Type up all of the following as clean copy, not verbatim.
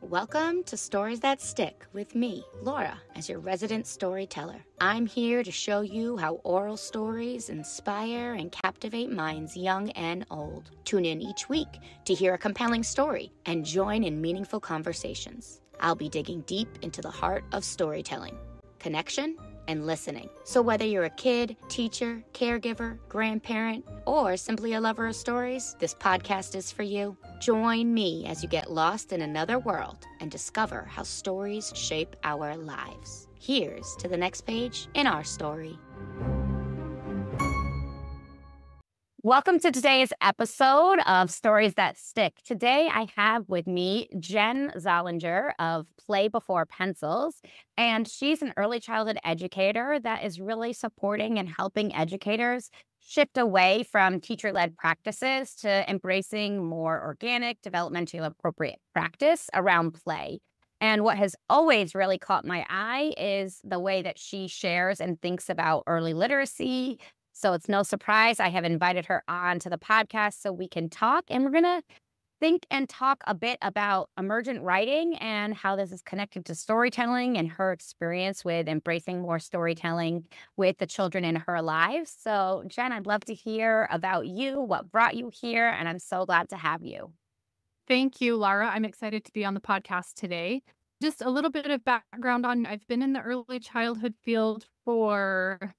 Welcome to Stories That Stick with me, Laura, as your resident storyteller. I'm here to show you how oral stories inspire and captivate minds young and old. Tune in each week to hear a compelling story and join in meaningful conversations. I'll be digging deep into the heart of storytelling, connection, and listening. So whether you're a kid, teacher, caregiver, grandparent, or simply a lover of stories, this podcast is for you. Join me as you get lost in another world and discover how stories shape our lives. Here's to the next page in our story. Welcome to today's episode of Stories That Stick. Today I have with me Jenn Zollinger of Play Before Pencils, and she's an early childhood educator that is really supporting and helping educators shift away from teacher-led practices to embracing more organic, developmentally appropriate practice around play. And what has always really caught my eye is the way that she shares and thinks about early literacy. So it's no surprise I have invited her on to the podcast so we can talk. And we're going to think and talk a bit about emergent writing and how this is connected to storytelling and her experience with embracing more storytelling with the children in her lives. So, Jenn, I'd love to hear about you, what brought you here, and I'm so glad to have you. Thank you, Laura. I'm excited to be on the podcast today. Just a little bit of background on, I've been in the early childhood field for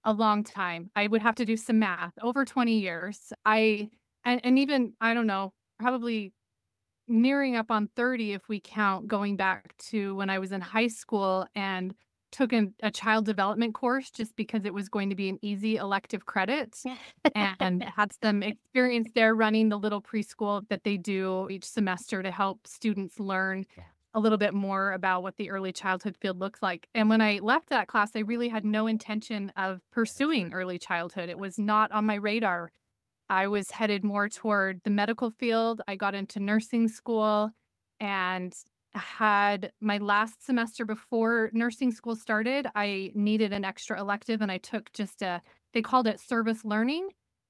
a long time. I would have to do some math, over 20 years. And even, I don't know, probably nearing up on 30 if we count going back to when I was in high school and took a child development course just because it was going to be an easy elective credit and had some experience there running the little preschool that they do each semester to help students learn a little bit more about what the early childhood field looks like. And when I left that class, I really had no intention of pursuing early childhood. It was not on my radar. I was headed more toward the medical field. I got into nursing school and had my last semester before nursing school started. I needed an extra elective and I took they called it service learning.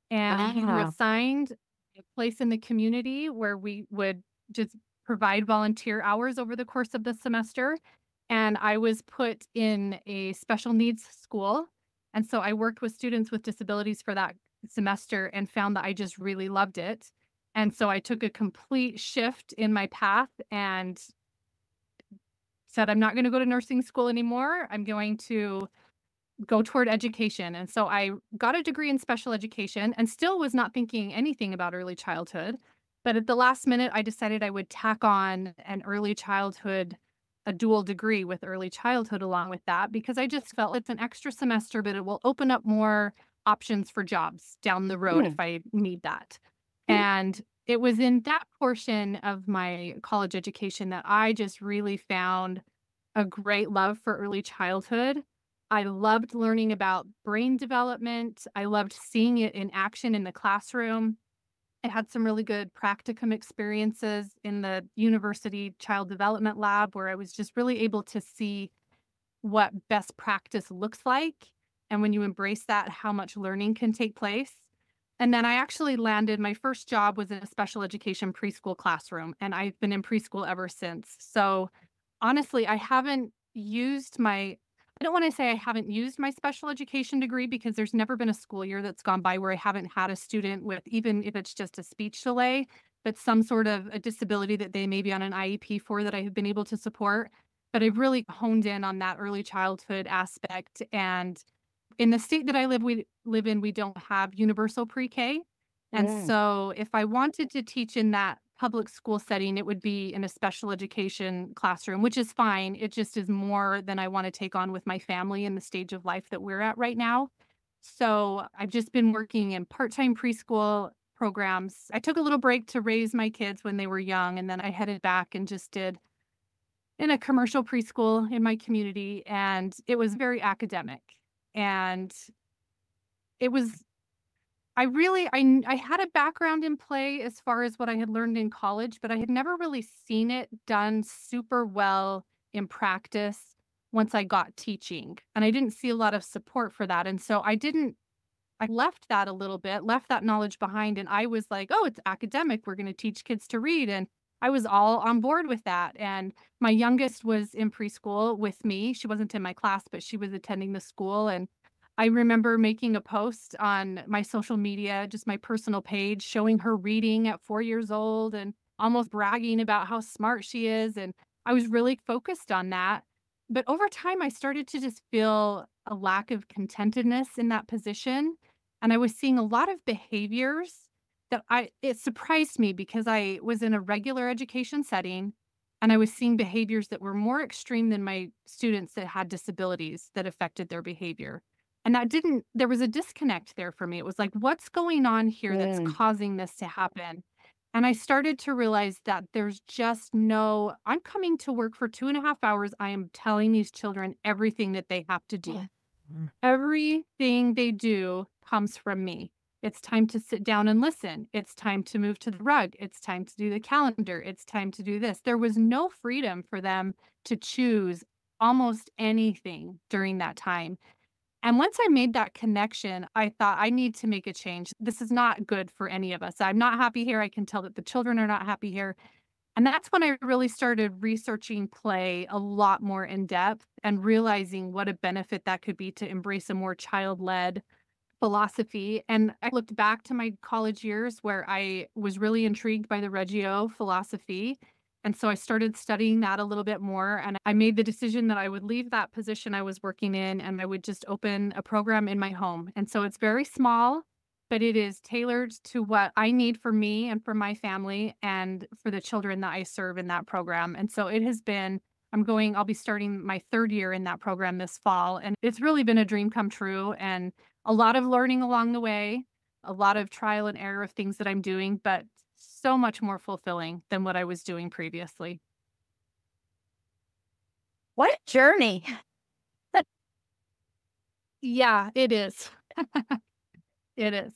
And we were assigned a place in the community where we would just provide volunteer hours over the course of the semester. And I was put in a special needs school. And so I worked with students with disabilities for that semester and found that I just really loved it. And so I took a complete shift in my path and said, I'm not going to go to nursing school anymore. I'm going to go toward education. And so I got a degree in special education and still was not thinking anything about early childhood. But at the last minute, I decided I would tack on a dual degree with early childhood along with that, because I just felt it's an extra semester, but it will open up more options for jobs down the road if I need that. And it was in that portion of my college education that I just really found a great love for early childhood. I loved learning about brain development. I loved seeing it in action in the classroom. I had some really good practicum experiences in the university child development lab where I was just really able to see what best practice looks like. And when you embrace that, how much learning can take place. And then I actually landed, my first job was in a special education preschool classroom, and I've been in preschool ever since. So honestly, I don't want to say I haven't used my special education degree, because there's never been a school year that's gone by where I haven't had a student with, even if it's just a speech delay, but some sort of a disability that they may be on an IEP for that I have been able to support. But I've really honed in on that early childhood aspect. And in the state that I live in, we don't have universal pre-K. And so if I wanted to teach in that public school setting, it would be in a special education classroom, which is fine. It just is more than I want to take on with my family in the stage of life that we're at right now. So I've just been working in part-time preschool programs. I took a little break to raise my kids when they were young, and then I headed back and just did in a commercial preschool in my community, and it was very academic. And it was I had a background in play as far as what I had learned in college, but I had never really seen it done super well in practice once I got teaching. And I didn't see a lot of support for that. And so I left that knowledge behind. And I was like, oh, it's academic. We're going to teach kids to read. And I was all on board with that. And my youngest was in preschool with me. She wasn't in my class, but she was attending the school. And I remember making a post on my social media, just my personal page, showing her reading at 4 years old and almost bragging about how smart she is. And I was really focused on that. But over time, I started to just feel a lack of contentedness in that position. And I was seeing a lot of behaviors that it surprised me because I was in a regular education setting and I was seeing behaviors that were more extreme than my students that had disabilities that affected their behavior. And there was a disconnect there for me. It was like, what's going on here that's Mm, causing this to happen? And I started to realize that there's just I'm coming to work for 2.5 hours. I am telling these children everything that they have to do. mm, Everything they do comes from me. It's time to sit down and listen. It's time to move to the rug. It's time to do the calendar. It's time to do this. There was no freedom for them to choose almost anything during that time. And once I made that connection, I thought, I need to make a change. This is not good for any of us. I'm not happy here. I can tell that the children are not happy here. And that's when I really started researching play a lot more in depth and realizing what a benefit that could be to embrace a more child-led philosophy. And I looked back to my college years where I was really intrigued by the Reggio philosophy. And so I started studying that a little bit more. And I made the decision that I would leave that position I was working in and I would just open a program in my home. And so it's very small, but it is tailored to what I need for me and for my family and for the children that I serve in that program. And so it has been, I'll be starting my 3rd year in that program this fall. And it's really been a dream come true. And a lot of learning along the way, a lot of trial and error of things that I'm doing, but so much more fulfilling than what I was doing previously. what a journey. Yeah, it is. It is.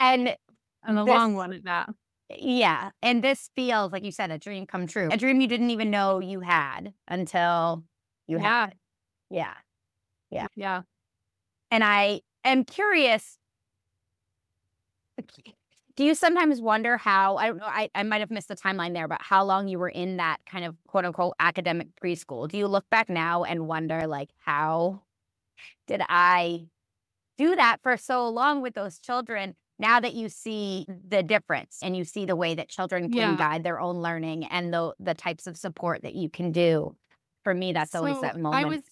And And a this, long one at that. yeah. And this feels, like you said, a dream come true, a dream you didn't even know you had until you had Yeah. it. Yeah. Yeah. Yeah. And I am curious, do you sometimes wonder how, I don't know, I might have missed the timeline there, but how long you were in that kind of quote unquote academic preschool? Do you look back now and wonder, like, how did I do that for so long with those children? Now that you see the difference and you see the way that children can Yeah. guide their own learning and the types of support that you can do, for me, that's always So that I moment. was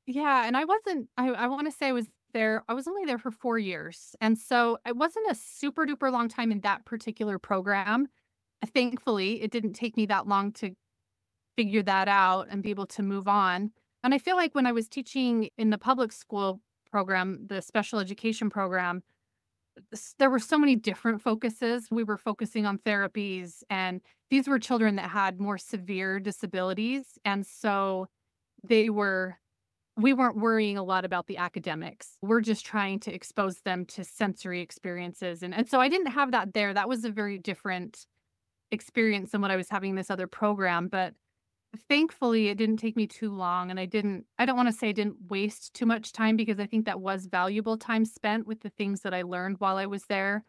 Yeah, and I wasn't I wanna say I was only there for 4 years, and so it wasn't a super duper long time in that particular program. Thankfully, it didn't take me that long to figure that out and be able to move on, and I feel like when I was teaching in the public school program, the special education program, there were so many different focuses. We were focusing on therapies, and these were children that had more severe disabilities, and so they were we weren't worrying a lot about the academics. We're just trying to expose them to sensory experiences, and so I didn't have that there. That was a very different experience than what I was having in this other program, but thankfully, it didn't take me too long, and I don't wanna say I didn't waste too much time because I think that was valuable time spent with the things that I learned while I was there,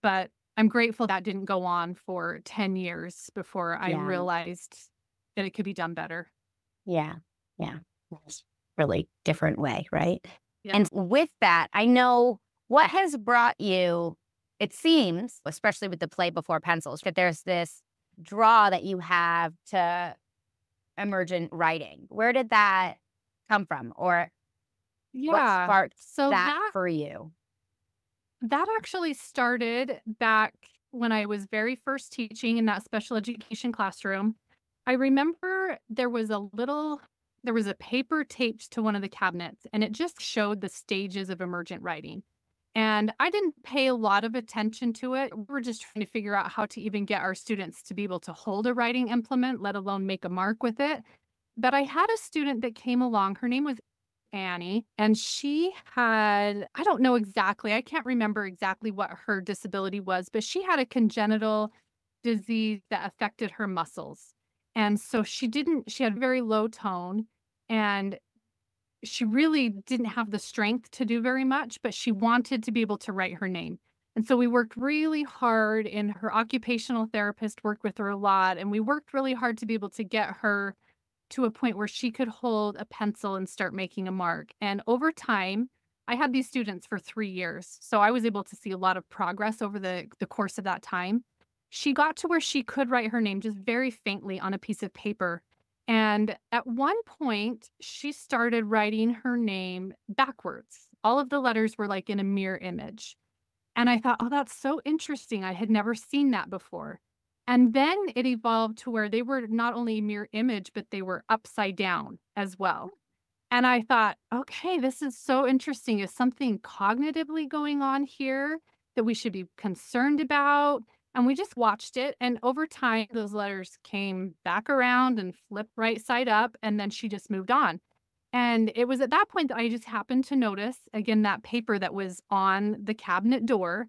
but I'm grateful that didn't go on for 10 years before I Yeah. realized that it could be done better. Yeah. Yeah. That's really different way, right? Yeah. And with that, I know what has brought you, it seems, especially with the play before pencils, that there's this draw that you have to emergent writing. Where did that come from? Or what Yeah. sparked So that that for you? that actually started back when I was very first teaching in that special education classroom. I remember there was a paper taped to one of the cabinets and it just showed the stages of emergent writing. And I didn't pay a lot of attention to it. We were just trying to figure out how to even get our students to be able to hold a writing implement, let alone make a mark with it. But I had a student that came along. Her name was Annie, and she had I don't know exactly, I can't remember exactly what her disability was, but she had a congenital disease that affected her muscles. And so she had very low tone, and she really didn't have the strength to do very much, but she wanted to be able to write her name. And so we worked really hard, and her occupational therapist worked with her a lot. And we worked really hard to be able to get her to a point where she could hold a pencil and start making a mark. And over time, I had these students for 3 years. So I was able to see a lot of progress over the course of that time. She got to where she could write her name just very faintly on a piece of paper. And at one point, she started writing her name backwards. All of the letters were like in a mirror image. And I thought, oh, that's so interesting. I had never seen that before. And then it evolved to where they were not only mirror image, but they were upside down as well. And I thought, okay, this is so interesting. Is something cognitively going on here that we should be concerned about? And we just watched it. And over time, those letters came back around and flipped right side up. And then she just moved on. And it was at that point that I just happened to notice, again, that paper that was on the cabinet door.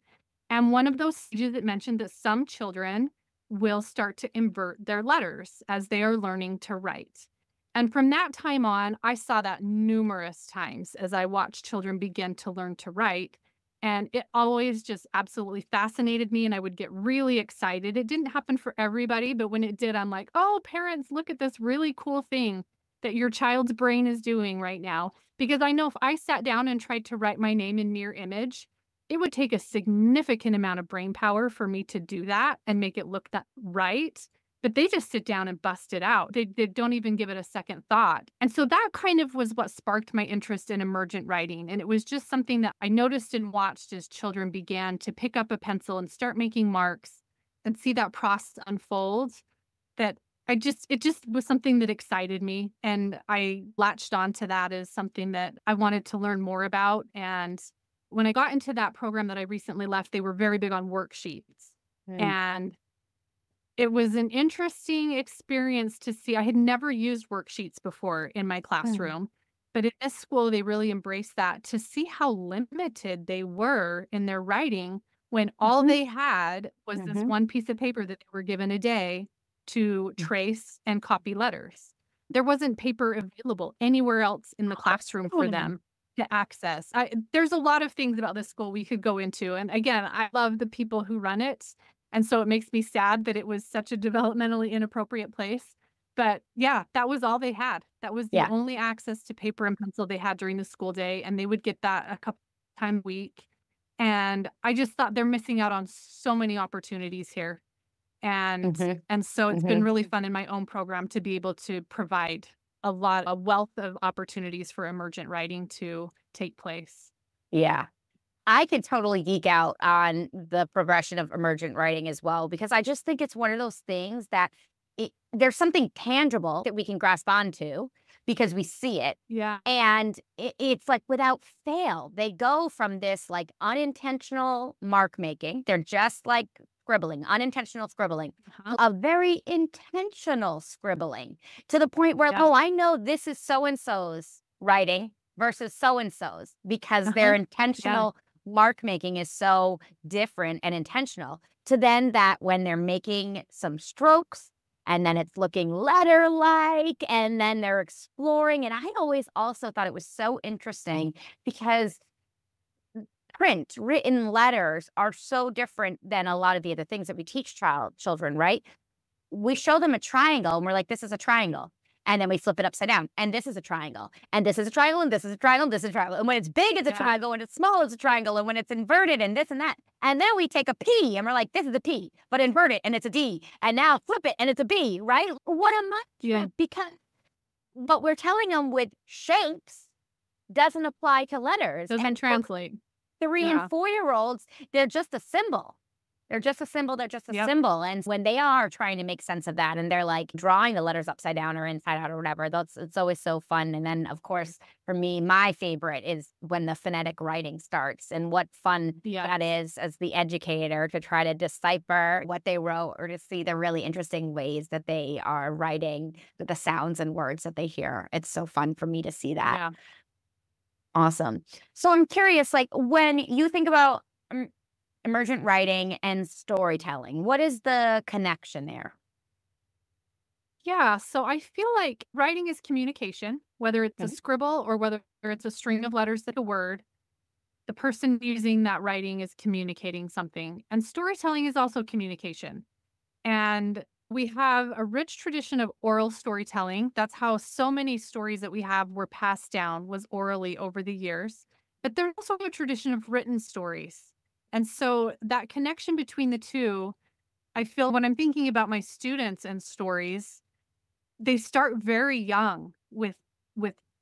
And one of those stages it mentioned that some children will start to invert their letters as they are learning to write. And from that time on, I saw that numerous times as I watched children begin to learn to write. And it always just absolutely fascinated me. And I would get really excited. It didn't happen for everybody, but when it did, I'm like, oh, parents, look at this really cool thing that your child's brain is doing right now. Because I know if I sat down and tried to write my name in mirror image, it would take a significant amount of brain power for me to do that and make it look that right. But they just sit down and bust it out. They don't even give it a second thought. And so that kind of was what sparked my interest in emergent writing. And it was just something that I noticed and watched as children began to pick up a pencil and start making marks and see that process unfold, that it just was something that excited me. And I latched onto that as something that I wanted to learn more about. And when I got into that program that I recently left, they were very big on worksheets. Mm. And it was an interesting experience to see. I had never used worksheets before in my Mm. classroom, but in this school, they really embraced that, to see how limited they were in their writing when all Mhm. they had was this Mhm. one piece of paper that they were given a day to trace and copy letters. There wasn't paper available anywhere else in the classroom for Mm. them to access. There's a lot of things about this school we could go into. And again, I love the people who run it. And so it makes me sad that it was such a developmentally inappropriate place. But yeah, that was all they had. That was the Yeah. only access to paper and pencil they had during the school day. And they would get that a couple times a week. And I just thought they're missing out on so many opportunities here. And Mhm. and so it's been Mhm. really fun in my own program to be able to provide a wealth of opportunities for emergent writing to take place. Yeah. I could totally geek out on the progression of emergent writing as well, because I just think it's one of those things that there's something tangible that we can grasp onto because we see it. Yeah. And it's like without fail, they go from this like unintentional mark making. They're just like scribbling, unintentional scribbling, Uh-huh. to a very intentional scribbling, to the point where, Yeah. oh, I know this is so and so's writing versus so and so's because their Uh-huh. Yeah. intentional mark making is so different and intentional, to then that when they're making some strokes and then it's looking letter like and then they're exploring. And I always also thought it was so interesting because print written letters are so different than a lot of the other things that we teach children, right? We show them a triangle and we're like, this is a triangle. And then we flip it upside down. And this is a triangle. And this is a triangle. And this is a triangle. And this is a triangle. And when it's big, it's a Yeah. triangle. When it's small, it's a triangle. And when it's inverted and this and that. And then we take a P and we're like, this is a P, but invert it and it's a D. And now flip it and it's a B, right? What am I? Yeah. Because what we're telling them with shapes doesn't apply to letters. Doesn't And for translate. 3 Yeah. and 4-year-olds, they're just a symbol. They're just a symbol. They're just a Yep. symbol. And when they are trying to make sense of that and they're like drawing the letters upside down or inside out or whatever, it's always so fun. And then, of course, for me, my favorite is when the phonetic writing starts, and what fun Yeah. that is as the educator to try to decipher what they wrote or to see the really interesting ways that they are writing the sounds and words that they hear. It's so fun for me to see that. Yeah. Awesome. So I'm curious, like when you think about emergent writing and storytelling, what is the connection there? Yeah. So I feel like writing is communication, whether it's a Mhm. scribble or whether it's a string of letters like a word. the person using that writing is communicating something. And storytelling is also communication. And we have a rich tradition of oral storytelling. That's how so many stories that we have were passed down, was orally over the years. But there's also a tradition of written stories. And so that connection between the two, I feel when I'm thinking about my students and stories, they start very young with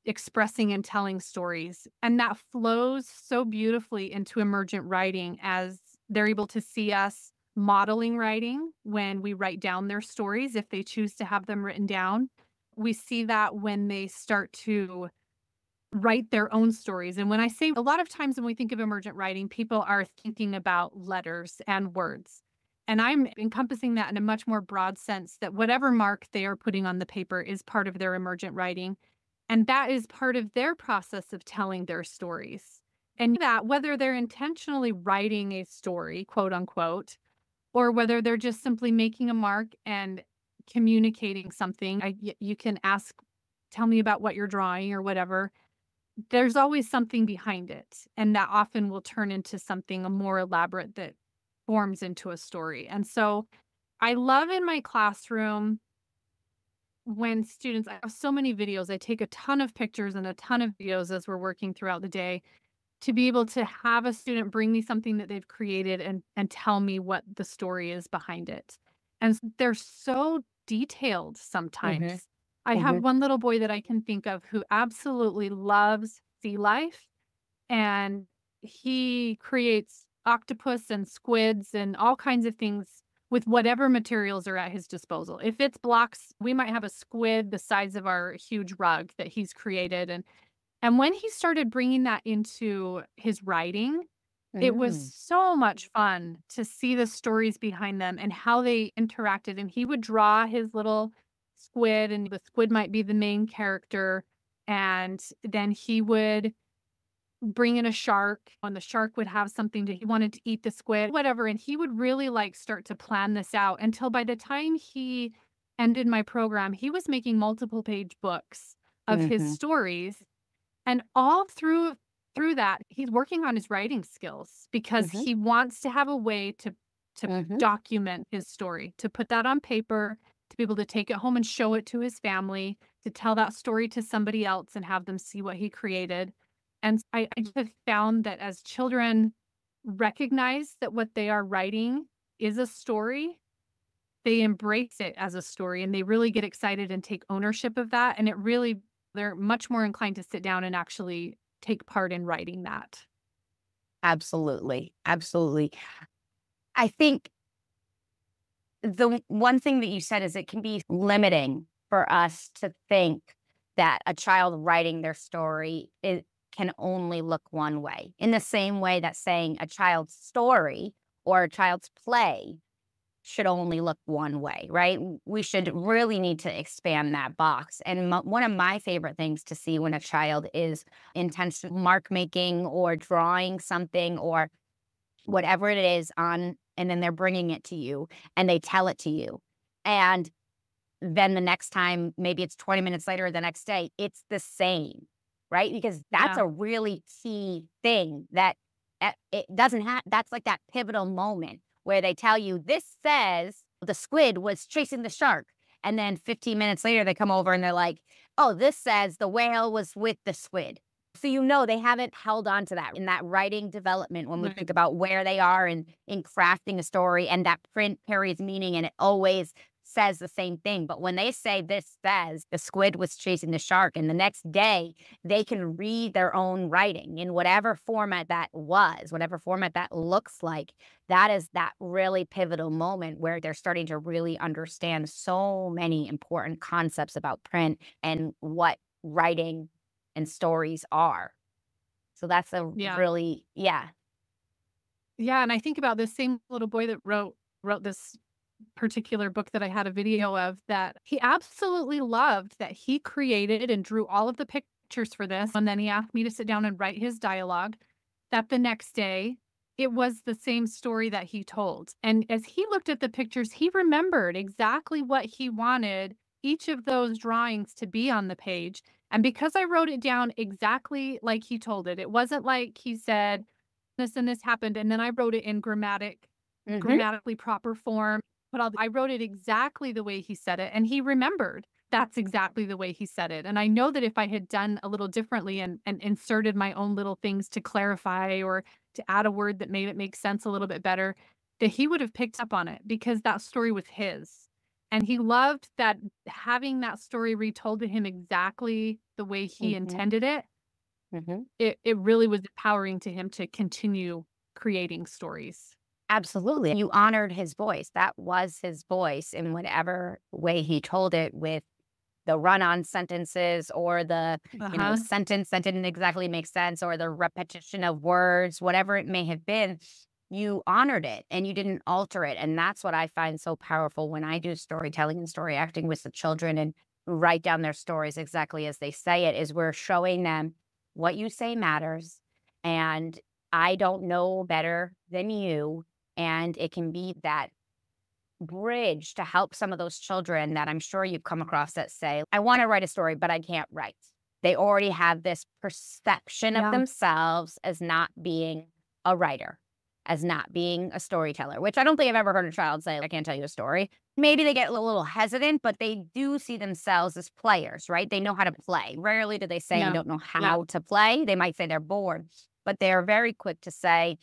expressing and telling stories. And that flows so beautifully into emergent writing as they're able to see us modeling writing when we write down their stories, if they choose to have them written down. We see that when they start to write their own stories. And when I say a lot of times when we think of emergent writing, people are thinking about letters and words. And I'm encompassing that in a much more broad sense that whatever mark they are putting on the paper is part of their emergent writing. And that is part of their process of telling their stories. And that whether they're intentionally writing a story, quote unquote, or whether they're just simply making a mark and communicating something, you can ask, tell me about what you're drawing or whatever. There's always something behind it. And that often will turn into something more elaborate that forms into a story. And so I love in my classroom when students, I have so many videos, I take a ton of pictures and a ton of videos as we're working throughout the day to be able to have a student bring me something that they've created and tell me what the story is behind it. And they're so detailed Mm-hmm. sometimes. I have Mm-hmm. one little boy that I can think of who absolutely loves sea life, and he creates octopus and squids and all kinds of things with whatever materials are at his disposal. If it's blocks, we might have a squid the size of our huge rug that he's created. And when he started bringing that into his writing, it was Mm-hmm. so much fun to see the stories behind them and how they interacted. And he would draw his little squid, and the squid might be the main character. And then he would bring in a shark, and the shark would have something he wanted to eat the squid, whatever. And he would really like start to plan this out until by the time he ended my program, he was making multiple page books of his Mm-hmm. stories. And all through that, he's working on his writing skills because Mm-hmm. he wants to have a way to Mm-hmm. document his story, to put that on paper, to be able to take it home and show it to his family, to tell that story to somebody else and have them see what he created. And I just found that as children recognize that what they are writing is a story, they embrace it as a story and they really get excited and take ownership of that. And they're much more inclined to sit down and actually take part in writing that. Absolutely. Absolutely. I think the one thing that you said is it can be limiting for us to think that a child writing their story can only look one way. In the same way that saying a child's story or a child's play should only look one way, right? We should really need to expand that box. And one of my favorite things to see when a child is intentional mark making or drawing something or whatever it is on, and then they're bringing it to you and they tell it to you. And then the next time, maybe it's 20 minutes later or the next day, it's the same, right? Because that's Yeah. a really key thing that it doesn't have, that's like that pivotal moment where they tell you, this says the squid was chasing the shark. And then 15 minutes later, they come over and they're like, oh, this says the whale was with the squid. So, they haven't held on to that in that writing development when we Right. think about where they are in crafting a story, and that print carries meaning and it always says the same thing. But when they say this says the squid was chasing the shark, and the next day they can read their own writing in whatever format that was, whatever format that looks like, that is that really pivotal moment where they're starting to really understand so many important concepts about print and what writing and stories are. So that's a Yeah. really, yeah. Yeah. And I think about this same little boy that wrote this particular book that I had a video of, that he absolutely loved, that he created and drew all of the pictures for this. And then he asked me to sit down and write his dialogue, that the next day it was the same story that he told. And as he looked at the pictures, he remembered exactly what he wanted each of those drawings to be on the page. And because I wrote it down exactly like he told it, it wasn't like he said, and this happened, and then I wrote it in Hmm. grammatically proper form, but I wrote it exactly the way he said it, and he remembered that's exactly the way he said it, and I know that if I had done a little differently and inserted my own little things to clarify or to add a word that made it make sense a little bit better, that he would have picked up on it because that story was his, and he loved that having that story retold to him exactly the way he Hmm. intended it, Hmm. it really was empowering to him to continue creating stories. Absolutely. You honored his voice. That was his voice in whatever way he told it, with the run-on sentences or the, Uh-huh. sentence that didn't exactly make sense, or the repetition of words, whatever it may have been. You honored it and you didn't alter it. And that's what I find so powerful when I do storytelling and story acting with the children and write down their stories exactly as they say it, is we're showing them what you say matters. And I don't know better than you. And it can be that bridge to help some of those children that I'm sure you've come across that say, I want to write a story, but I can't write. They already have this perception of Yeah. themselves as not being a writer, as not being a storyteller, which I don't think I've ever heard a child say, I can't tell you a story. Maybe they get a little hesitant, but they do see themselves as players, right? They know how to play. Rarely do they say, I Yeah. don't know Yeah. how to play. They might say they're bored, but they're very quick to say,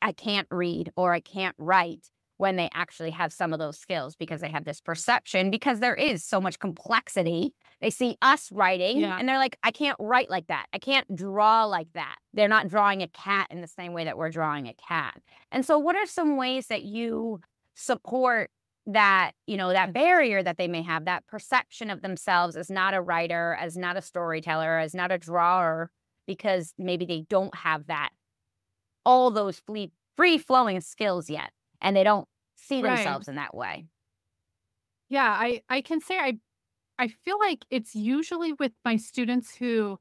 I can't read or I can't write, when they actually have some of those skills, because they have this perception, because there is so much complexity. They see us writing Yeah. and they're like, I can't write like that. I can't draw like that. They're not drawing a cat in the same way that we're drawing a cat. And so what are some ways that you support that, that barrier that they may have, that perception of themselves as not a writer, as not a storyteller, as not a drawer, because maybe they don't have that, all those free flowing skills yet, and they don't see Right. themselves in that way. Yeah, I can say I feel like it's usually with my students who,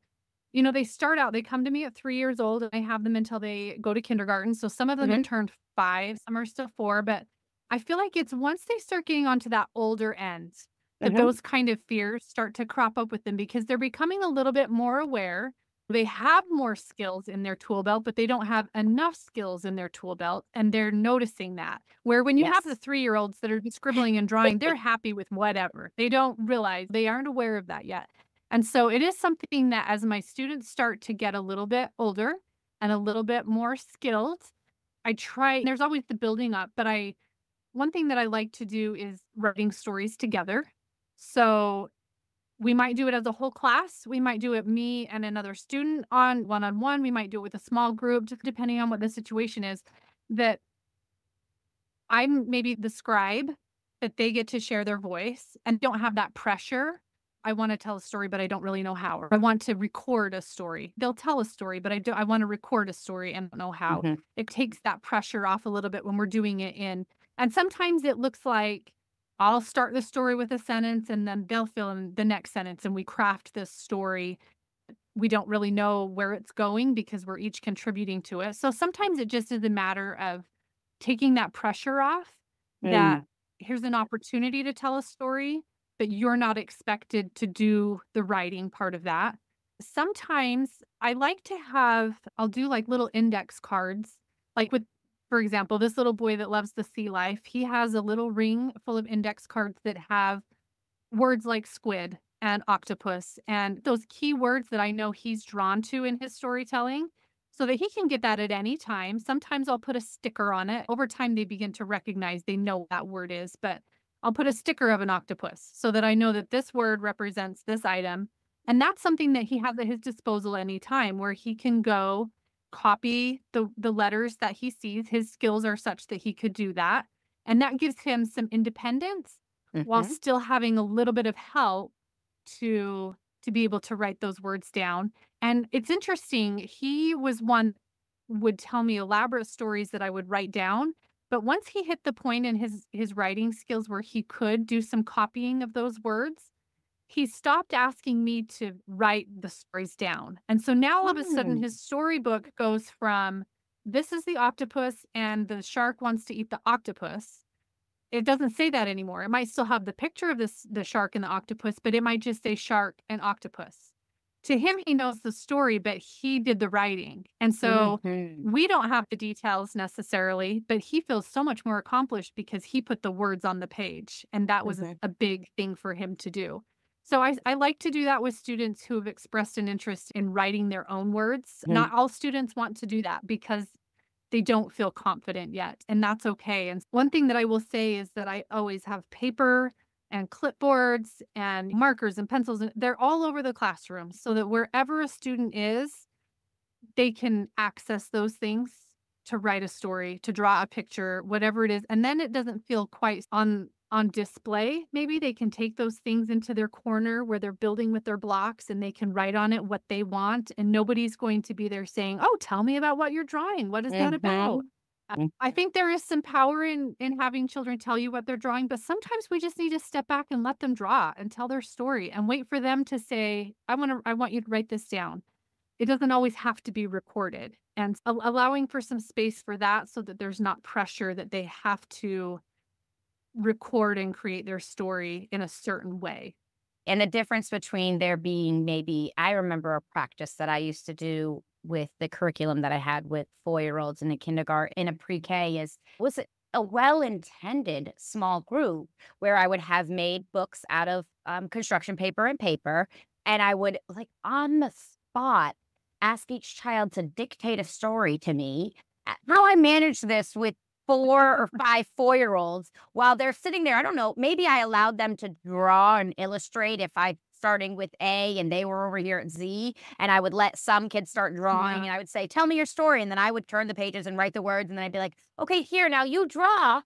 they start out, they come to me at 3 years old, and I have them until they go to kindergarten. So some of them have Mhm, turned 5, some are still 4, but I feel like it's once they start getting onto that older end that mhm, those kind of fears start to crop up with them because they're becoming a little bit more aware. They have more skills in their tool belt, but they don't have enough skills in their tool belt, and they're noticing that. Where when you have the yes. 3-year-olds that are scribbling and drawing, they're happy with whatever. They don't realize they aren't aware of that yet. And so it is something that as my students start to get a little bit older and a little bit more skilled, I try there's always the building up, but I one thing that I like to do is writing stories together. So we might do it as a whole class. We might do it me and another student on one-on-one. We might do it with a small group, just depending on what the situation is. That I'm maybe the scribe, that they get to share their voice and don't have that pressure. I wanna tell a story, but I don't really know how, or I want to record a story. They'll tell a story, but I wanna record a story and don't know how. Mhm, It takes that pressure off a little bit when we're doing it in and sometimes it looks like I'll start the story with a sentence and then they'll fill in the next sentence and we craft this story. We don't really know where it's going because we're each contributing to it. So sometimes it just is a matter of taking that pressure off that mm, here's an opportunity to tell a story, but you're not expected to do the writing part of that. Sometimes I like to I'll do like little index cards, like with, for example, this little boy that loves the sea life. He has a little ring full of index cards that have words like squid and octopus and those key words that I know he's drawn to in his storytelling so that he can get that at any time. Sometimes I'll put a sticker on it. Over time, they begin to recognize they know what that word is, but I'll put a sticker of an octopus so that I know that this word represents this item. And that's something that he has at his disposal anytime where he can go copy the letters that he sees. His skills are such that he could do that. And that gives him some independence while mhm, still having a little bit of help to to be able to write those words down. And it's interesting, he was one would tell me elaborate stories that I would write down, but once he hit the point in his writing skills where he could do some copying of those words, he stopped asking me to write the stories down. And so now all of a sudden mm, his storybook goes from this is the octopus and the shark wants to eat the octopus. It doesn't say that anymore. It might still have the picture of the shark and the octopus, but it might just say shark and octopus to him, he knows the story, but he did the writing. And so Mhm. we don't have the details necessarily, but he feels so much more accomplished because he put the words on the page. And that was Mhm. a big thing for him to do. So I like to do that with students who have expressed an interest in writing their own words. Mhm. Not all students want to do that because they don't feel confident yet, and that's okay. And one thing that I will say is that I always have paper and clipboards and markers and pencils, and they're all over the classroom so that wherever a student is, they can access those things to write a story, to draw a picture, whatever it is. And then it doesn't feel quite on display. Maybe they can take those things into their corner where they're building with their blocks and they can write on it what they want. And nobody's going to be there saying, "Oh, tell me about what you're drawing. What is that about?" Mhm. Mm. I think there is some power in having children tell you what they're drawing, but sometimes we just need to step back and let them draw and tell their story and wait for them to say, I want you to write this down." It doesn't always have to be recorded, and allowing for some space for that so that there's not pressure that they have to record and create their story in a certain way. And the difference between there being maybe I remember a practice that I used to do with the curriculum that I had with 4-year-olds in a kindergarten in a pre-K is was a well-intended small group where I would have made books out of construction paper and paper, and I would like on the spot ask each child to dictate a story to me. How I managed this with 4 or 5 4-year-olds while they're sitting there, I don't know, maybe I allowed them to draw and illustrate if I starting with A and they were over here at Z, and I would let some kids start drawing Yeah. and I would say, "Tell me your story." And then I would turn the pages and write the words. And then I'd be like, "Okay, here, now you draw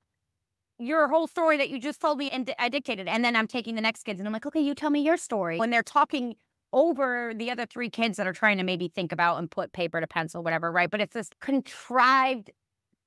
your whole story that you just told me and I dictated." And then I'm taking the next kids and I'm like, "Okay, you tell me your story." When they're talking over the other 3 kids that are trying to maybe think about and put paper to pencil, whatever, right? But it's this contrived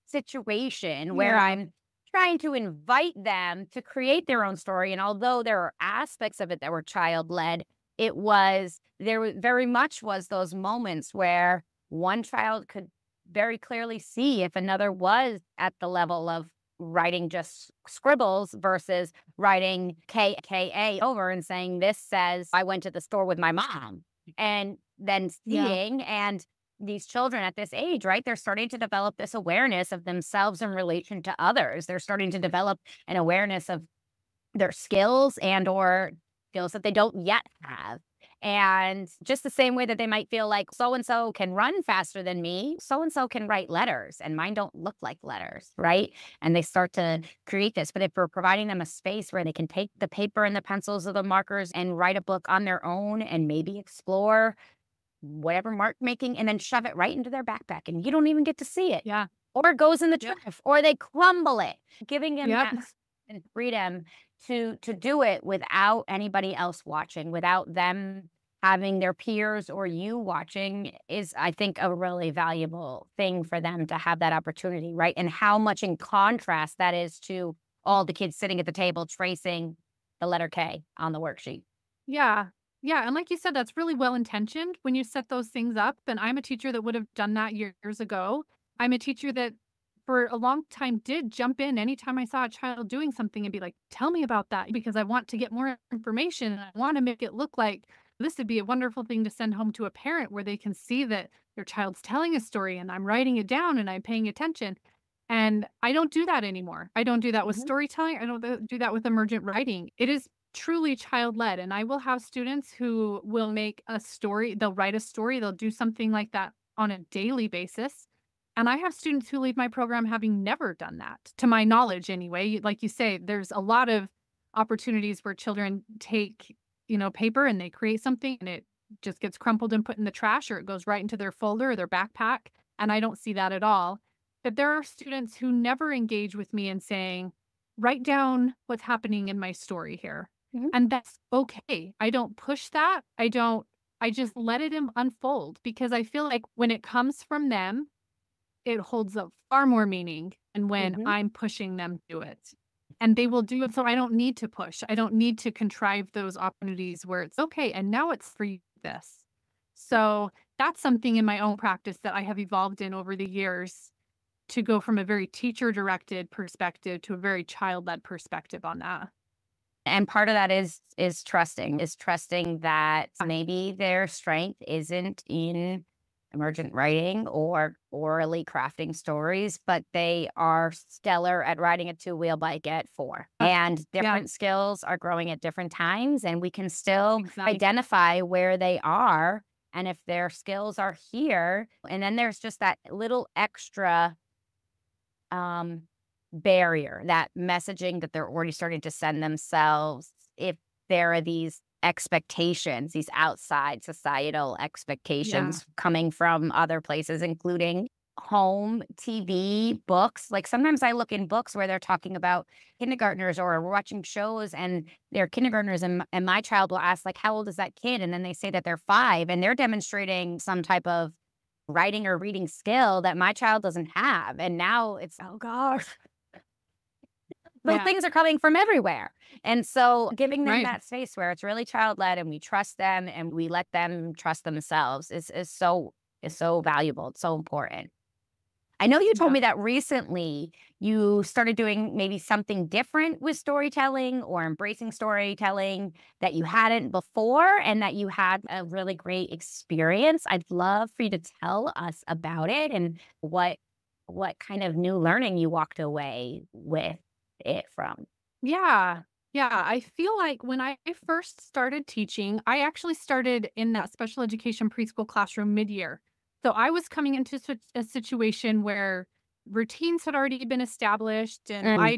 situation where Yeah. I'm trying to invite them to create their own story. And although there are aspects of it that were child led, there was very much was those moments where one child could very clearly see if another was at the level of writing just scribbles versus writing KKA over and saying, "This says I went to the store with my mom." And then Yeah. seeing and these children at this age, right? They're starting to develop this awareness of themselves in relation to others. They're starting to develop an awareness of their skills and or skills that they don't yet have. And just the same way that they might feel like so and so can run faster than me, so and so can write letters and mine don't look like letters, right? And they start to create this. But if we're providing them a space where they can take the paper and the pencils or the markers and write a book on their own and maybe explore whatever mark making and then shove it right into their backpack and you don't even get to see it. Yeah. Or it goes in the Yep. trash or they crumble it, giving them Yep. that and freedom to do it without anybody else watching, without them having their peers or you watching is, I think, a really valuable thing for them to have that opportunity, right? And how much in contrast that is to all the kids sitting at the table tracing the letter K on the worksheet. Yeah. Yeah, and like you said, that's really well intentioned when you set those things up, and I'm a teacher that would have done that years ago. I'm a teacher that for a long time did jump in anytime I saw a child doing something and be like, "Tell me about that," because I want to get more information and I want to make it look like this would be a wonderful thing to send home to a parent where they can see that their child's telling a story and I'm writing it down and I'm paying attention. And I don't do that anymore. I don't do that with Mhm. storytelling. I don't do that with emergent writing. It is truly child led. And I will have students who will make a story, they'll write a story, they'll do something like that on a daily basis. And I have students who leave my program having never done that, to my knowledge anyway. Like you say, there's a lot of opportunities where children take, paper and they create something and it just gets crumpled and put in the trash or it goes right into their folder or their backpack. And I don't see that at all. But there are students who never engage with me in saying, write down what's happening in my story here. Mhm. And that's okay. I don't push that. I just let it unfold because I feel like when it comes from them, it holds up far more meaning than when Mhm. I'm pushing them to it. And they will do it. So I don't need to push. I don't need to contrive those opportunities where it's okay. And now it's for you this. So that's something in my own practice that I have evolved in over the years to go from a very teacher directed perspective to a very child led perspective on that. And part of that is trusting that maybe their strength isn't in emergent writing or orally crafting stories, but they are stellar at riding a two-wheel bike at 4. And Yeah, different skills are growing at different times, and we can still exactly. identify where they are and if their skills are here. And then there's just that little extra um, barrier, that messaging that they're already starting to send themselves. If there are these expectations, these outside societal Yeah. expectations coming from other places, including home, TV, books. Like sometimes I look in books where they're talking about kindergartners or we're watching shows and they're kindergartners and my child will ask like, how old is that kid? And then they say that they're 5 and they're demonstrating some type of writing or reading skill that my child doesn't have. And now it's, oh gosh, those Yeah. things are coming from everywhere. And so giving them Right. that space where it's really child led and we trust them and we let them trust themselves is so valuable. It's so important. I know you told Yeah. me that recently you started doing maybe something different with storytelling or embracing storytelling that you hadn't before and that you had a really great experience. I'd love for you to tell us about it and what kind of new learning you walked away with it from. Yeah. Yeah. I feel like when I first started teaching, I actually started in that special education preschool classroom mid-year. So I was coming into a situation where routines had already been established and Mm,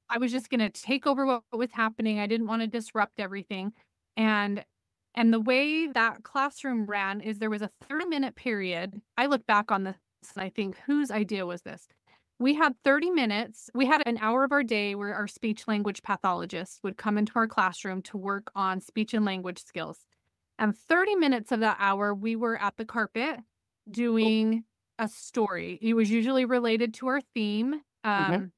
I was just going to take over what was happening. I didn't want to disrupt everything. And and the way that classroom ran is there was a 30-minute period. I look back on this and I think, whose idea was this? We had 30 minutes. We had an hour of our day where our speech language pathologist would come into our classroom to work on speech and language skills. And 30 minutes of that hour, we were at the carpet doing a story. It was usually related to our theme. mhm.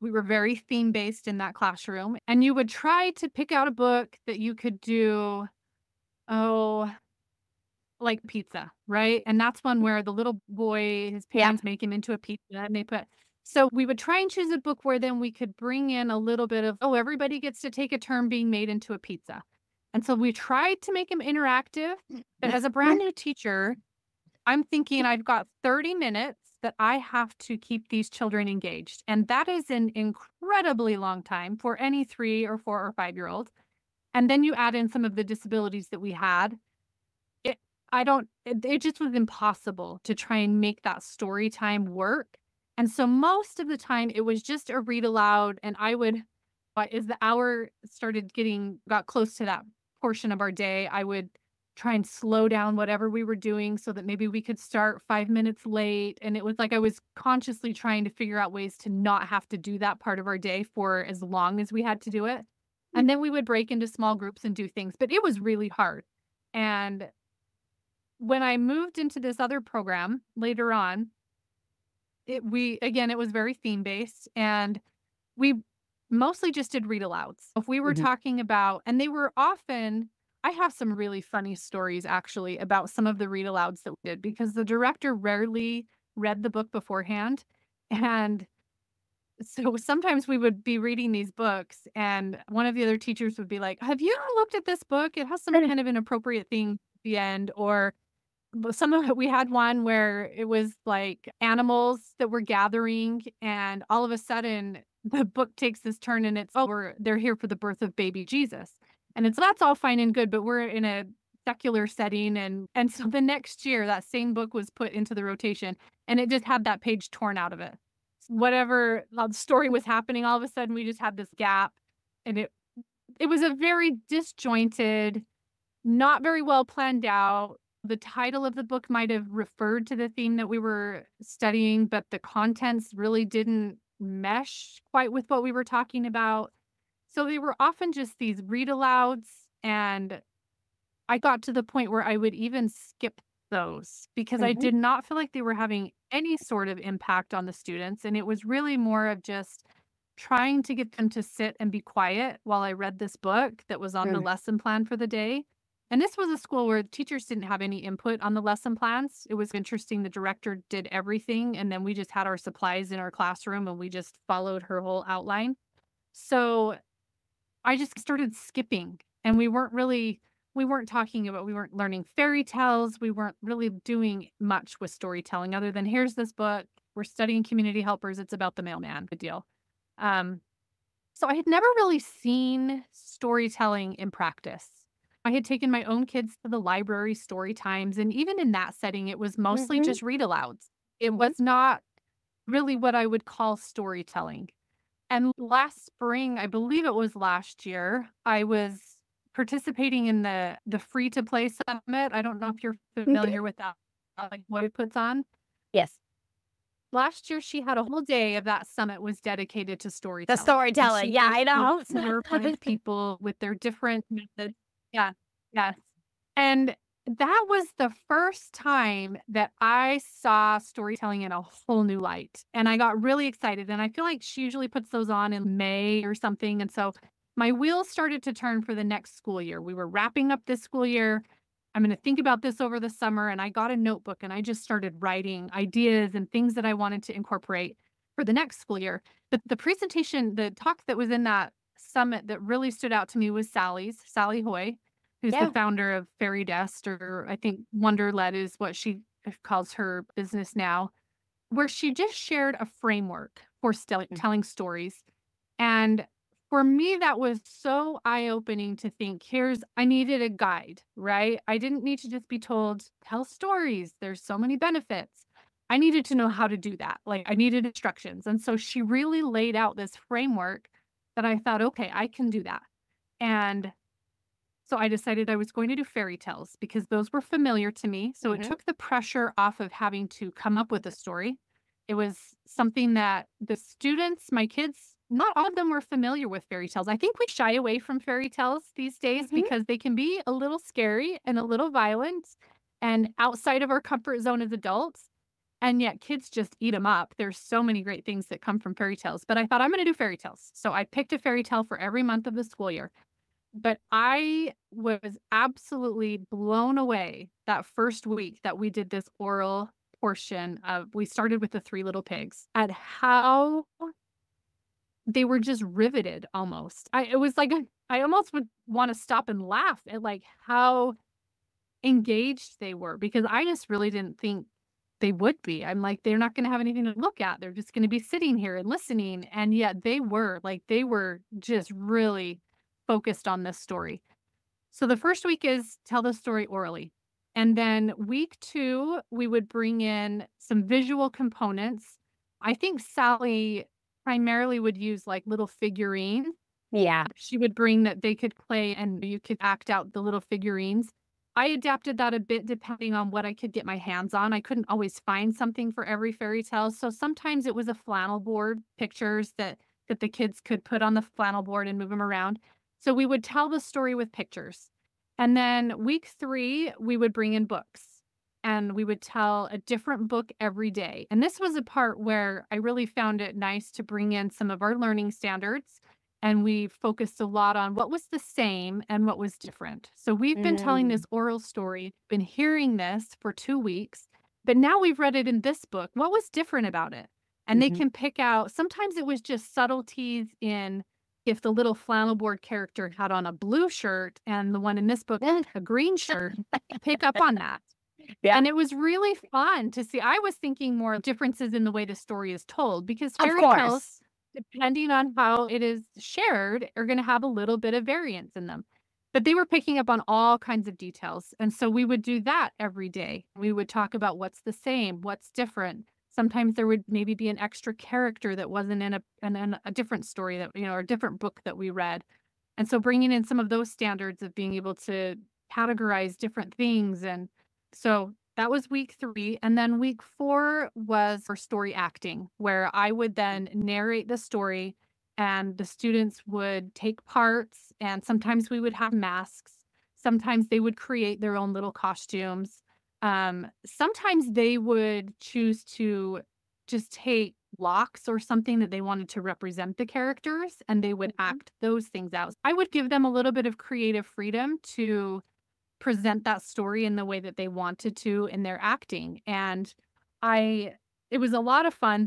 We were very theme based in that classroom. And you would try to pick out a book that you could do, oh, like pizza, right? And that's one where the little boy, his Yep. parents make him into a pizza and they put so we would try and choose a book where then we could bring in a little bit of, oh, everybody gets to take a turn being made into a pizza. And so we tried to make him interactive, but as a brand new teacher, I'm thinking I've got 30 minutes that I have to keep these children engaged. And that is an incredibly long time for any 3 or 4 or 5-year-old. And then you add in some of the disabilities that we had it I don't it just was impossible to try and make that story time work, and so most of the time, it was just a read aloud, and I would as the hour got close to that portion of our day, I would try and slow down whatever we were doing so that maybe we could start 5 minutes late, and it was like I was consciously trying to figure out ways to not have to do that part of our day for as long as we had to do it, and then we would break into small groups and do things, but it was really hard, and when I moved into this other program later on, it was very theme based and we mostly just did read alouds. If we were Mhm. talking about and they were often I have some really funny stories actually about some of the read alouds that we did because the director rarely read the book beforehand. And so sometimes we would be reading these books and one of the other teachers would be like, "Have you looked at this book? It has some kind of inappropriate thing at the end," or but some of it we had one where it was, like, animals that were gathering, and all of a sudden, the book takes this turn, and it's, "Oh, they're here for the birth of baby Jesus." And it's that's all fine and good, but we're in a secular setting, and so the next year, that same book was put into the rotation, and it just had that page torn out of it. Whatever, story was happening, all of a sudden, we just had this gap, and it was a very disjointed, not very well planned out. The title of the book might have referred to the theme that we were studying, but the contents really didn't mesh quite with what we were talking about. So they were often just these read alouds, and I got to the point where I would even skip those because I Mhm. did not feel like they were having any sort of impact on the students. And it was really more of just trying to get them to sit and be quiet while I read this book that was on the Mm. lesson plan for the day. And this was a school where teachers didn't have any input on the lesson plans. It was interesting. The director did everything, and then we just had our supplies in our classroom and we just followed her whole outline. So I just started skipping, and we weren't learning fairy tales. We weren't really doing much with storytelling other than here's this book. We're studying community helpers. It's about the mailman. Good deal. Um, so I had never really seen storytelling in practice. I had taken my own kids to the library story times, and even in that setting, it was mostly Mhm, just read alouds. It mhm. was not really what I would call storytelling. And last spring, I believe it was last year, I was participating in the Free to Play Summit. I don't know if you're Okay. familiar with that, like what it puts on. Yes. Last year, she had a whole day of that summit was dedicated to The storytelling, and storytelling. she Yeah, had I know. 4 or 5 people with their different methods. Yeah, yes. And that was the first time that I saw storytelling in a whole new light, and I got really excited, and I feel like she usually puts those on in May or something, and so my wheels started to turn for the next school year. We were wrapping up this school year. I'm gonna think about this over the summer, and I got a notebook, and I just started writing ideas and things that I wanted to incorporate for the next school year. But the talk that was in that summit that really stood out to me was Sally Hoy, who's the Yeah. founder of Fairy Dust, or I think Wonderlet is what she calls her business now, where she just shared a framework for Mm. telling stories. And for me, that was so eye-opening to think, I needed a guide, right? I didn't need to just be told, tell stories. There's so many benefits. I needed to know how to do that. Like I needed instructions. And so she really laid out this framework that I thought, okay, I can do that. And so I decided I was going to do fairy tales because those were familiar to me. So it Mhm. took the pressure off of having to come up with a story. It was something that the students, my kids, not all of them were familiar with fairy tales. I think we shy away from fairy tales these days Mhm. because they can be a little scary and a little violent and outside of our comfort zone as adults. And yet kids just eat them up. There's so many great things that come from fairy tales. But I thought I'm going to do fairy tales. So I picked a fairy tale for every month of the school year. But I was absolutely blown away that first week that we did this oral portion of we started with the 3 Little Pigs, at how they were just riveted almost. It was like I almost would wanna stop and laugh at, like, how engaged they were because I just really didn't think they would be. I'm like, "They're not gonna have anything to look at. They're just gonna be sitting here and listening," and yet they were just really focused on this story. So the first week is tell the story orally. And then week 2, we would bring in some visual components. I think Sally primarily would use like little figurines. Yeah. She would bring that they could play and you could act out the little figurines. I adapted that a bit depending on what I could get my hands on. I couldn't always find something for every fairy tale. So sometimes it was a flannel board, pictures that the kids could put on the flannel board and move them around. So we would tell the story with pictures. And then week 3, we would bring in books and we would tell a different book every day. And this was a part where I really found it nice to bring in some of our learning standards and we focused a lot on what was the same and what was different. So we've been telling Mm. this oral story, been hearing this for 2 weeks, but now we've read it in this book. What was different about it? And they Mhm. can pick out, sometimes it was just subtleties in if the little flannel board character had on a blue shirt and the one in this book a green shirt, pick up on that. Yeah. And it was really fun to see. I was thinking more differences in the way the story is told because Of fairy tales, course. depending on how it is shared, are going to have a little bit of variance in them. But they were picking up on all kinds of details. And so we would do that every day. We would talk about what's the same, what's different. Sometimes there would maybe be an extra character that wasn't in a different story that, or a different book that we read. And so bringing in some of those standards of being able to categorize different things. And so that was week 3. And then week 4 was for story acting, where I would then narrate the story and the students would take parts. And sometimes we would have masks. Sometimes they would create their own little costumes. Sometimes they would choose to just take blocks or something that they wanted to represent the characters and they would Mhm. act those things out. I would give them a little bit of creative freedom to present that story in the way that they wanted to in their acting. And I it was a lot of fun.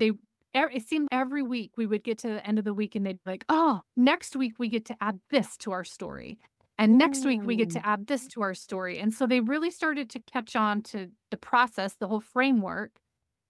it seemed every week we would get to the end of the week and they'd be like, oh, next week we get to add this to our story. And next week we get Mm. to add this to our story. And so they really started to catch on to the process, the whole framework.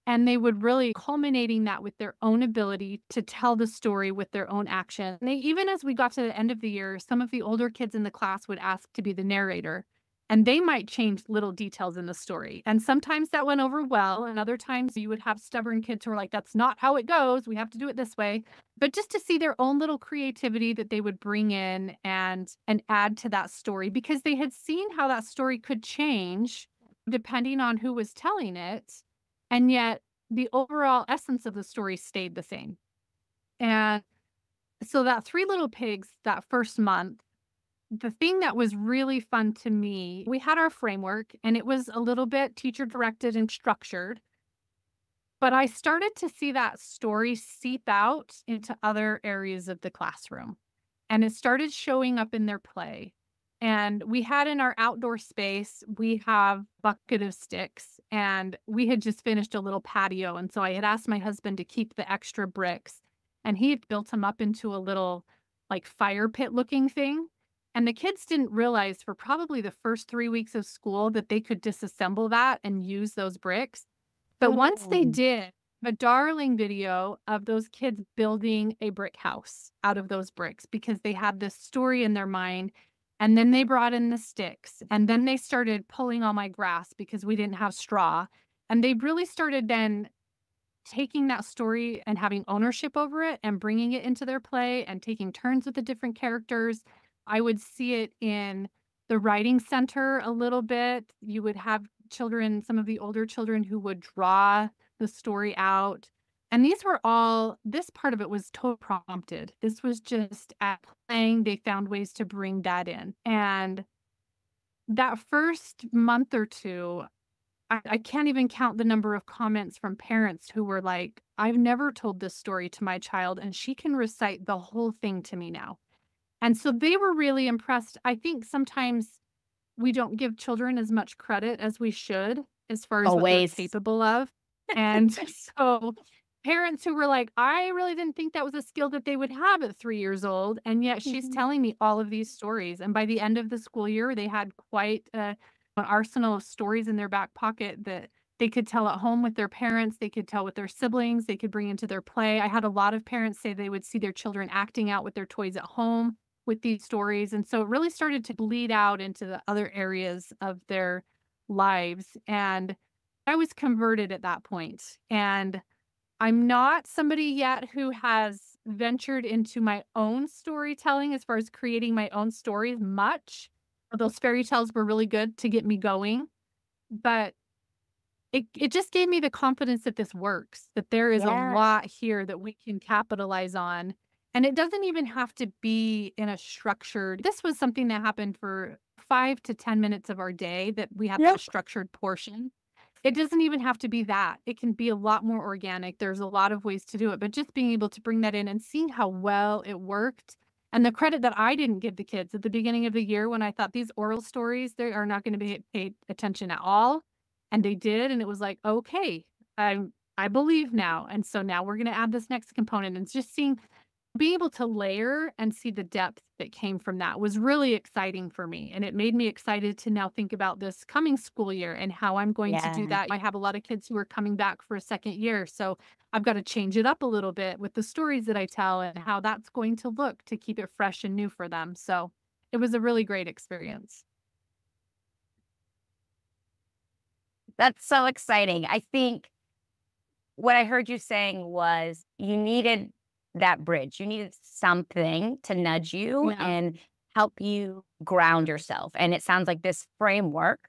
And they would really culminating that with their own ability to tell the story with their own action. And they, even as we got to the end of the year, some of the older kids in the class would ask to be the narrator. And they might change little details in the story. And sometimes that went over well. And other times you would have stubborn kids who are like, that's not how it goes. We have to do it this way. But just to see their own little creativity that they would bring in and add to that story, because they had seen how that story could change depending on who was telling it. And yet the overall essence of the story stayed the same. And so that Three Little Pigs, that first month, the thing that was really fun to me, we had our framework and it was a little bit teacher directed and structured, but I started to see that story seep out into other areas of the classroom and it started showing up in their play. And we had in our outdoor space, we have bucket of sticks and we had just finished a little patio. And so I had asked my husband to keep the extra bricks and he had built them up into a little like fire pit looking thing. And the kids didn't realize for probably the first 3 weeks of school that they could disassemble that and use those bricks. But once they Mm. did, a darling video of those kids building a brick house out of those bricks because they had this story in their mind. And then they brought in the sticks. And then they started pulling all my grass because we didn't have straw. And they really started then taking that story and having ownership over it and bringing it into their play and taking turns with the different characters. I would see it in the writing center a little bit. You would have children, some of the older children who would draw the story out. And these were all, this part of it was totally prompted. This was just at playing, they found ways to bring that in. And that first month or two, I can't even count the number of comments from parents who were like, I've never told this story to my child, and she can recite the whole thing to me now. And so they were really impressed. I think sometimes we don't give children as much credit as we should as far as what they're Always. capable of. And so parents who were like, I really didn't think that was a skill that they would have at 3 years old. And yet she's Mhm. telling me all of these stories. And by the end of the school year, they had quite an arsenal of stories in their back pocket that they could tell at home with their parents. They could tell with their siblings. They could bring into their play. I had a lot of parents say they would see their children acting out with their toys at home with these stories. And so it really started to bleed out into the other areas of their lives. And I was converted at that point. And I'm not somebody yet who has ventured into my own storytelling as far as creating my own stories much. Those fairy tales were really good to get me going. But it just gave me the confidence that this works, that there is a Yes. lot here that we can capitalize on. And it doesn't even have to be in a structured, this was something that happened for 5 to 10 minutes of our day that we had that Yep. structured portion. It doesn't even have to be that. It can be a lot more organic. There's a lot of ways to do it, but just being able to bring that in and seeing how well it worked. And the credit that I didn't give the kids at the beginning of the year when I thought these oral stories, they are not going to be paid attention at all. And they did, and it was like, okay, I believe now. And so now we're going to add this next component. And it's just seeing, being able to layer and see the depth that came from that was really exciting for me. And it made me excited to now think about this coming school year and how I'm going to do Yeah. that. I have a lot of kids who are coming back for a second year. So I've got to change it up a little bit with the stories that I tell and how that's going to look to keep it fresh and new for them. So it was a really great experience. That's so exciting. I think what I heard you saying was you needed that bridge. You needed something to nudge you Yeah. and help you ground yourself. And it sounds like this framework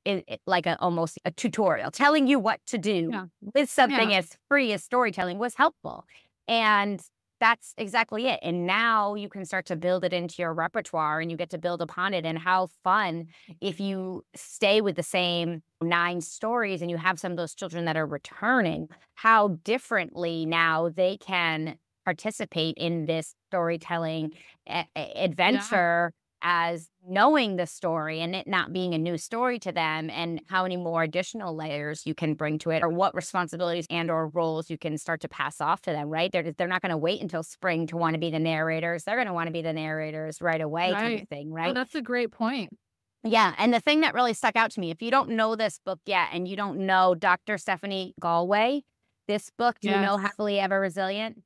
is like almost a tutorial telling you what to do Yeah. with something Yeah. as free as storytelling was helpful. And that's exactly it. And now you can start to build it into your repertoire and you get to build upon it. And how fun if you stay with the same 9 stories and you have some of those children that are returning, how differently now they can participate in this storytelling Yeah. adventure as knowing the story and it not being a new story to them, and how many more additional layers you can bring to it, or what responsibilities and or roles you can start to pass off to them, right? They're not going to wait until spring to want to be the narrators. They're going to want to be the narrators right away, kind of Right. thing, Oh, right? that's a great point. Yeah, and the thing that really stuck out to me, if you don't know this book yet and you don't know Dr. Stephanie Galway, this book, do you know Yes. Happily Ever Resilient?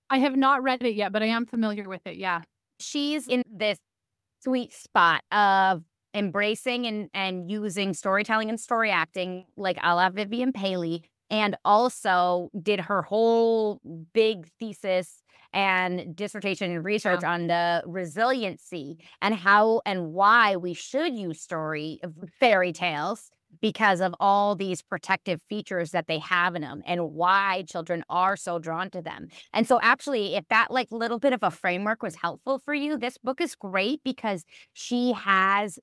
I have not read it yet, but I am familiar with it. Yeah. She's in this sweet spot of embracing and using storytelling and story acting like a la Vivian Paley, and also did her whole big thesis and dissertation and Yeah. research on the resiliency and how and why we should use fairy tales because of all these protective features that they have in them and why children are so drawn to them. And so actually, if that like little bit of a framework was helpful for you, this book is great because she has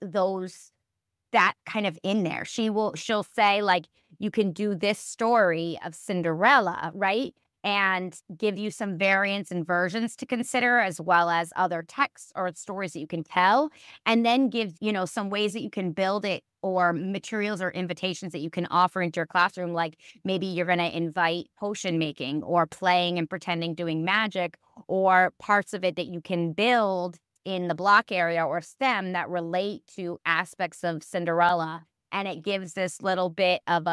that kind of in there. She'll say like, you can do this story of Cinderella, right? And give you some variants and versions to consider, as well as other texts or stories that you can tell, and then give, some ways that you can build it, or materials or invitations that you can offer into your classroom. Like maybe you're going to invite potion making or playing and pretending doing magic, or parts of it that you can build in the block area or STEM that relate to aspects of Cinderella. And it gives this little bit of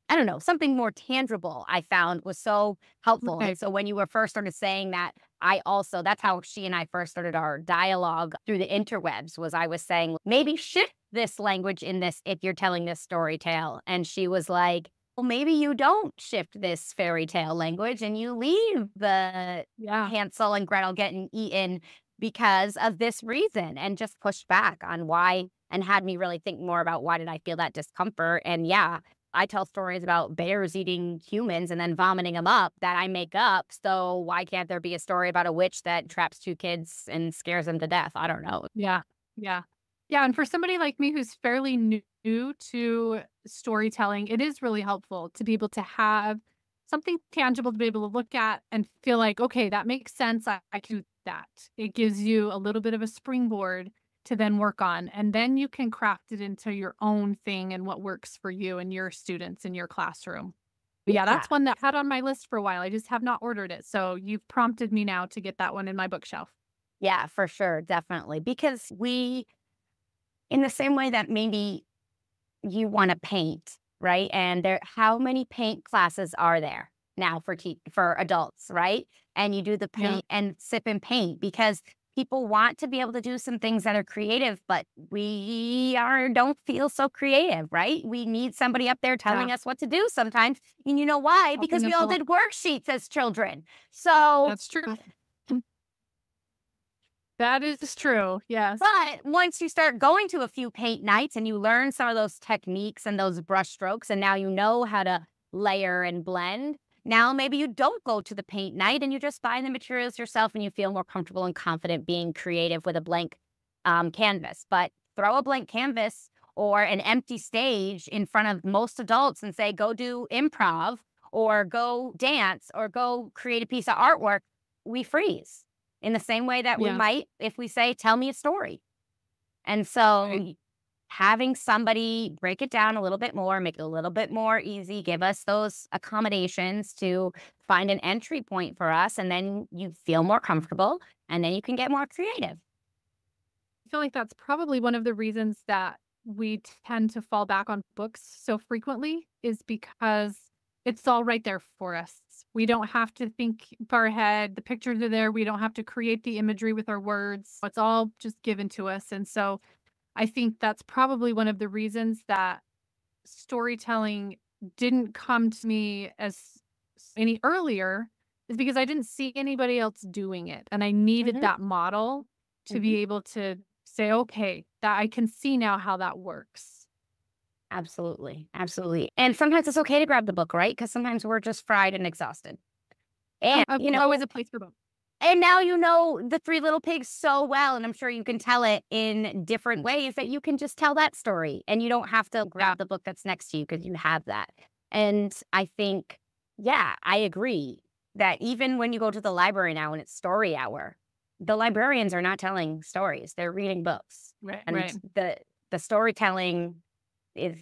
I don't know, something more tangible. I found was so helpful. And Right. so when you were first started saying that, that's how she and I first started our dialogue through the interwebs. Was I was saying, maybe shift this language in this if you're telling this story tale. And she was like, well, maybe you don't shift this fairy tale language and you leave the Yeah. Hansel and Gretel getting eaten because of this reason, and just pushed back on why, and had me really think more about why did I feel that discomfort. And yeah, I tell stories about bears eating humans and then vomiting them up that I make up. So why can't there be a story about a witch that traps two kids and scares them to death? I don't know. Yeah. Yeah. Yeah. And for somebody like me who's fairly new to storytelling, it is really helpful to be able to have something tangible to be able to look at and feel like, okay, that makes sense. I can do that. It gives you a little bit of a springboard to then work on. And then you can craft it into your own thing and what works for you and your students in your classroom. But yeah, Yeah. that's one that I had on my list for a while. I just have not ordered it. So you've prompted me now to get that one in my bookshelf. Yeah, for sure. Definitely. Because in the same way that maybe you want to paint, right? And how many paint classes are there now for adults, right? And you do the Yeah. paint and sip and paint because people want to be able to do some things that are creative, but don't feel so creative, right? We need somebody up there Yeah. telling us what to do sometimes. And you know why? Helping Because we us all along. did worksheets as children. So That's true. That is true. Yes. but once you start going to a few paint nights and you learn some of those techniques and those brush strokes, and now you know how to layer and blend, now maybe you don't go to the paint night and you just buy the materials yourself and you feel more comfortable and confident being creative with a blank canvas. But throw a blank canvas or an empty stage in front of most adults and say, go do improv or go dance or go create a piece of artwork. We freeze in the same way that we Yeah. might if we say, tell me a story. And so Right. having somebody break it down a little bit more, make it a little bit more easy, give us those accommodations to find an entry point for us. And then you feel more comfortable and then you can get more creative. I feel like that's probably one of the reasons that we tend to fall back on books so frequently is because it's all right there for us. We don't have to think far ahead. The pictures are there. We don't have to create the imagery with our words. It's all just given to us. And so I think that's probably one of the reasons that storytelling didn't come to me as any earlier is because I didn't see anybody else doing it. And I needed Mhm, that model to be mhm. able to say, okay, that I can see now how that works. Absolutely. Absolutely. And sometimes it's okay to grab the book, right? Because sometimes we're just fried and exhausted. And, Always a place for both. and now you know the Three Little Pigs so well, and I'm sure you can tell it in different ways that you can just tell that story and you don't have to Yeah. grab the book that's next to you because you have that. And I think, yeah, I agree that even when you go to the library now and it's story hour, the librarians are not telling stories, they're reading books. Right, And right. the storytelling is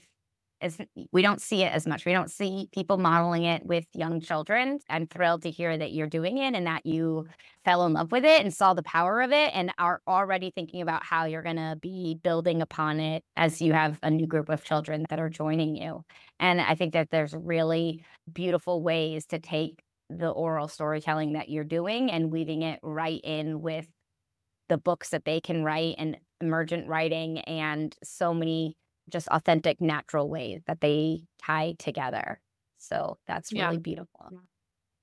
we don't see it as much. We don't see people modeling it with young children. I'm thrilled to hear that you're doing it and that you fell in love with it and saw the power of it and are already thinking about how you're going to be building upon it as you have a new group of children that are joining you. And I think that there's really beautiful ways to take the oral storytelling that you're doing and weaving it right in with the books that they can write and emergent writing and so many just authentic, natural ways that they tie together. So that's Yeah. really beautiful.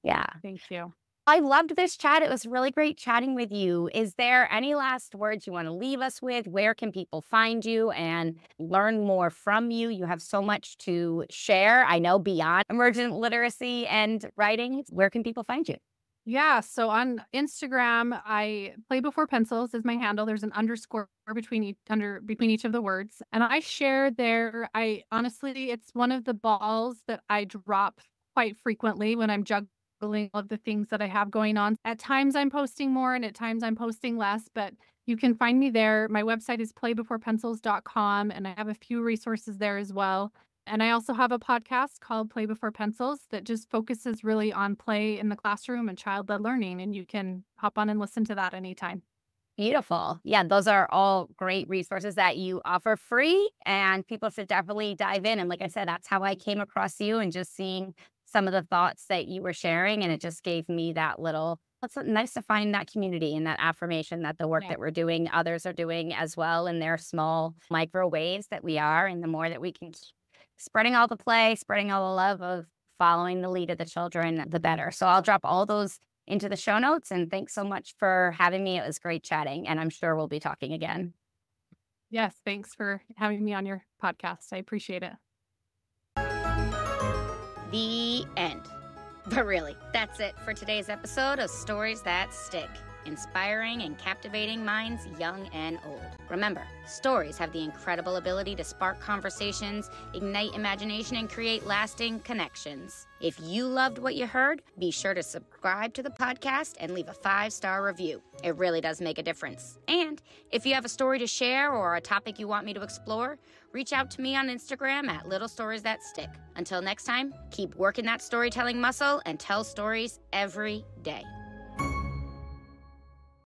Yeah. Thank you. I loved this chat. It was really great chatting with you. Is there any last words you want to leave us with? Where can people find you and learn more from you? You have so much to share. I know beyond emergent literacy and writing. Where can people find you? Yeah, so on Instagram, I play before pencils is my handle. There's an underscore between each of the words, and I share there. I honestly, it's one of the balls that I drop quite frequently when I'm juggling all of the things that I have going on. At times I'm posting more, and at times I'm posting less, but you can find me there. My website is playbeforepencils.com, and I have a few resources there as well. And I also have a podcast called Play Before Pencils that just focuses really on play in the classroom and child-led learning. And you can hop on and listen to that anytime. Beautiful. Yeah, those are all great resources that you offer free, and people should definitely dive in. And like I said, that's how I came across you and just seeing some of the thoughts that you were sharing. And it just gave me that little, it's nice to find that community and that affirmation that the work Yeah. that we're doing, others are doing as well in their small micro ways that we are. And the more that we can keep spreading all the play, spreading all the love of following the lead of the children, the better. So I'll drop all those into the show notes. And thanks so much for having me. It was great chatting, and I'm sure we'll be talking again. Yes, thanks for having me on your podcast. I appreciate it. The end. But really, that's it for today's episode of Stories That Stick. Inspiring and captivating minds young and old. Remember, stories have the incredible ability to spark conversations, ignite imagination, and create lasting connections. If you loved what you heard, be sure to subscribe to the podcast and leave a 5-star review. It really does make a difference. And if you have a story to share or a topic you want me to explore, reach out to me on Instagram at Little Stories That Stick. Until next time, keep working that storytelling muscle and tell stories every day.